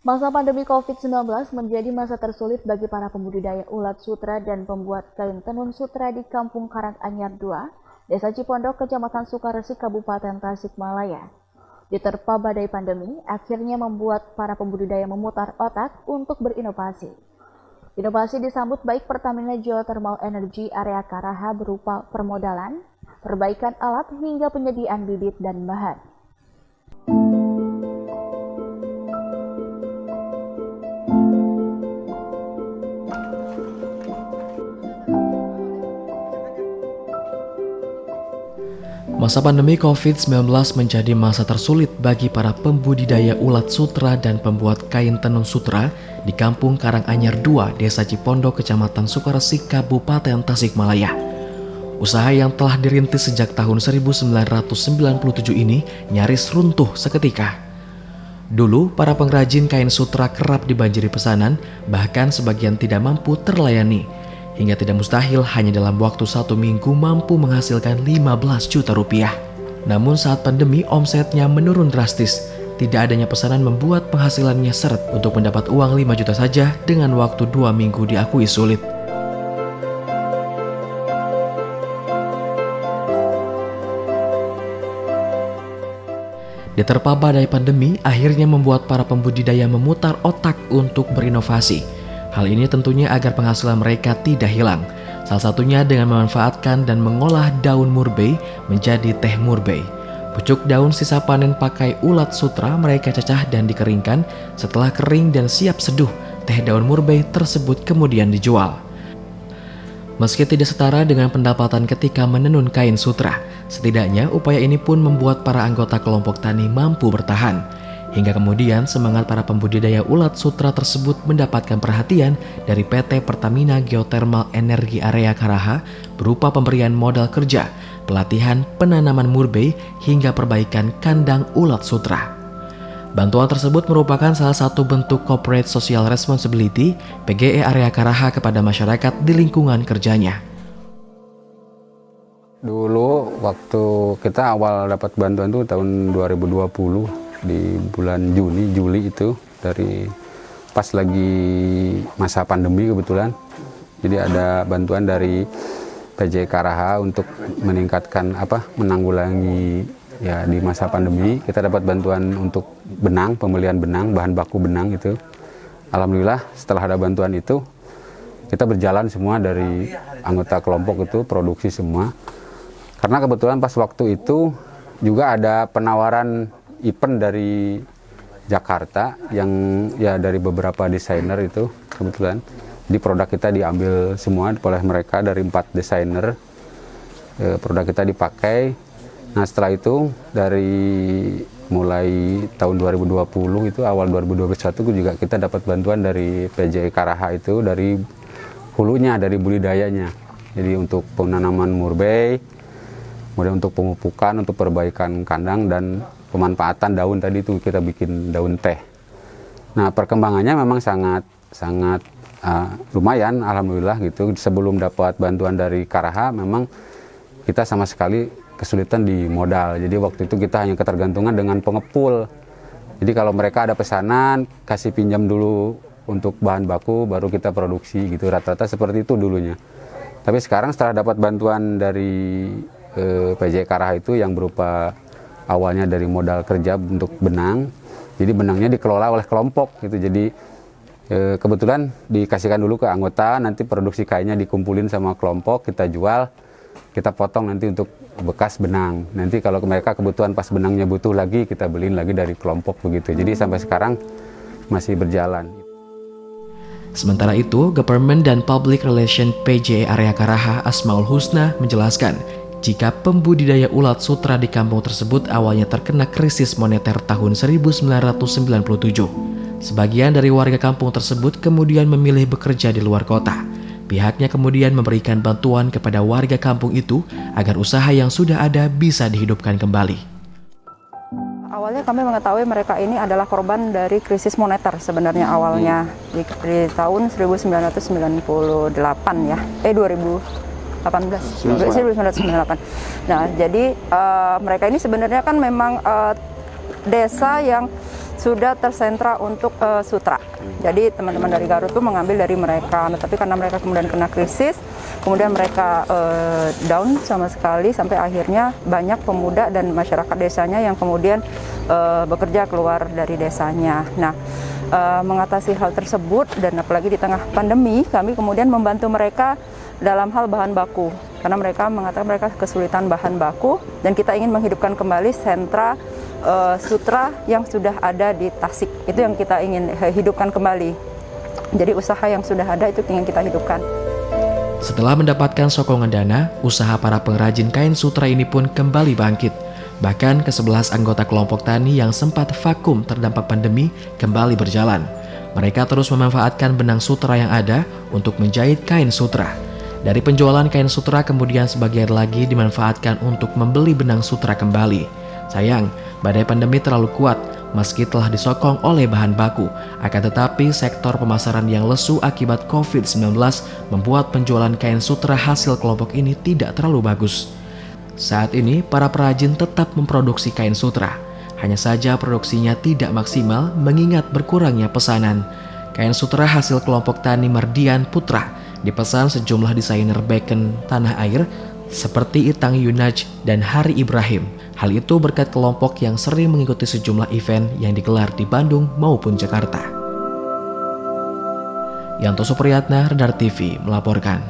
Masa pandemi COVID-19 menjadi masa tersulit bagi para pembudidaya ulat sutra dan pembuat kain tenun sutra di Kampung Karanganyar II, Desa Cipondok, Kecamatan Sukaresik, Kabupaten Tasikmalaya. Diterpa badai pandemi, akhirnya membuat para pembudidaya memutar otak untuk berinovasi. Inovasi disambut baik Pertamina Geothermal Energy Area Karaha berupa permodalan, perbaikan alat hingga penyediaan bibit dan bahan. Masa pandemi COVID-19 menjadi masa tersulit bagi para pembudidaya ulat sutra dan pembuat kain tenun sutra di Kampung Karanganyar II, Desa Cipondok, Kecamatan Sukaresik, Kabupaten Tasikmalaya. Usaha yang telah dirintis sejak tahun 1997 ini nyaris runtuh seketika. Dulu, para pengrajin kain sutra kerap dibanjiri pesanan, bahkan sebagian tidak mampu terlayani. Hingga tidak mustahil hanya dalam waktu 1 minggu mampu menghasilkan 15 juta rupiah. Namun saat pandemi omsetnya menurun drastis. Tidak adanya pesanan membuat penghasilannya seret. Untuk mendapat uang 5 juta saja dengan waktu 2 minggu diakui sulit. Diterpa badai pandemi akhirnya membuat para pembudidaya memutar otak untuk berinovasi. Hal ini tentunya agar penghasilan mereka tidak hilang. Salah satunya dengan memanfaatkan dan mengolah daun murbei menjadi teh murbei. Pucuk daun sisa panen pakai ulat sutra mereka cacah dan dikeringkan. Setelah kering dan siap seduh, teh daun murbei tersebut kemudian dijual. Meski tidak setara dengan pendapatan ketika menenun kain sutra, setidaknya upaya ini pun membuat para anggota kelompok tani mampu bertahan. Hingga kemudian semangat para pembudidaya ulat sutra tersebut mendapatkan perhatian dari PT Pertamina Geothermal Energy Area Karaha berupa pemberian modal kerja, pelatihan penanaman murbei hingga perbaikan kandang ulat sutra. Bantuan tersebut merupakan salah satu bentuk Corporate Social Responsibility PGE Area Karaha kepada masyarakat di lingkungan kerjanya. Dulu waktu kita awal dapat bantuan itu tahun 2020 di bulan Juli itu dari pas lagi masa pandemi kebetulan. Jadi ada bantuan dari PJ Karaha untuk meningkatkan menanggulangi ya di masa pandemi. Kita dapat bantuan untuk benang, pembelian benang, bahan baku benang itu. Alhamdulillah setelah ada bantuan itu kita berjalan semua dari anggota kelompok itu produksi semua. Karena kebetulan pas waktu itu juga ada penawaran event dari Jakarta yang ya dari beberapa desainer itu kebetulan di produk kita diambil semua oleh mereka dari 4 desainer. Produk kita dipakai. Nah setelah itu dari mulai tahun 2020 itu awal 2021 juga kita dapat bantuan dari PJ Karaha itu dari hulunya, dari budidayanya. Jadi untuk penanaman murbei, kemudian untuk pemupukan, untuk perbaikan kandang dan pemanfaatan daun tadi itu kita bikin daun teh. Nah perkembangannya memang sangat lumayan, alhamdulillah gitu. Sebelum dapat bantuan dari Karaha memang kita sama sekali kesulitan di modal. Jadi waktu itu kita hanya ketergantungan dengan pengepul. Jadi kalau mereka ada pesanan kasih pinjam dulu untuk bahan baku baru kita produksi gitu. Rata-rata seperti itu dulunya. Tapi sekarang setelah dapat bantuan dari PJ Karaha itu yang berupa awalnya dari modal kerja untuk benang, jadi benangnya dikelola oleh kelompok gitu. Jadi kebetulan dikasihkan dulu ke anggota, nanti produksi kainnya dikumpulin sama kelompok, kita jual, kita potong nanti untuk bekas benang. Nanti kalau mereka kebutuhan pas benangnya butuh lagi, kita beliin lagi dari kelompok begitu. Jadi sampai sekarang masih berjalan. Sementara itu, Government dan Public Relation PJ Area Karaha Asmaul Husna menjelaskan jika pembudidaya ulat sutra di kampung tersebut awalnya terkena krisis moneter tahun 1997. Sebagian dari warga kampung tersebut kemudian memilih bekerja di luar kota. Pihaknya kemudian memberikan bantuan kepada warga kampung itu agar usaha yang sudah ada bisa dihidupkan kembali. Awalnya kami mengetahui mereka ini adalah korban dari krisis moneter sebenarnya awalnya di tahun 1998 ya, 1998. Nah, jadi mereka ini sebenarnya kan memang desa yang sudah tersentra untuk sutra. Jadi teman-teman dari Garut tuh mengambil dari mereka. Nah, tapi karena mereka kemudian kena krisis, kemudian mereka down sama sekali sampai akhirnya banyak pemuda dan masyarakat desanya yang kemudian bekerja keluar dari desanya. Nah, mengatasi hal tersebut dan apalagi di tengah pandemi, kami kemudian membantu mereka dalam hal bahan baku. Karena mereka mengatakan mereka kesulitan bahan baku dan kita ingin menghidupkan kembali sentra sutra yang sudah ada di Tasik. Itu yang kita ingin hidupkan kembali. Jadi usaha yang sudah ada itu ingin kita hidupkan. Setelah mendapatkan sokongan dana, usaha para pengrajin kain sutra ini pun kembali bangkit. Bahkan ke-11 anggota kelompok tani yang sempat vakum terdampak pandemi kembali berjalan. Mereka terus memanfaatkan benang sutra yang ada untuk menjahit kain sutra. Dari penjualan kain sutra kemudian sebagian lagi dimanfaatkan untuk membeli benang sutra kembali. Sayang, badai pandemi terlalu kuat meski telah disokong oleh bahan baku. Akan tetapi sektor pemasaran yang lesu akibat COVID-19 membuat penjualan kain sutra hasil kelompok ini tidak terlalu bagus. Saat ini, para perajin tetap memproduksi kain sutra. Hanya saja produksinya tidak maksimal mengingat berkurangnya pesanan. Kain sutra hasil kelompok tani Mardian Putra dipesan sejumlah desainer beken tanah air seperti Itang Yunaj dan Hari Ibrahim. Hal itu berkat kelompok yang sering mengikuti sejumlah event yang digelar di Bandung maupun Jakarta. Yanto Supriyatna, Radar TV melaporkan.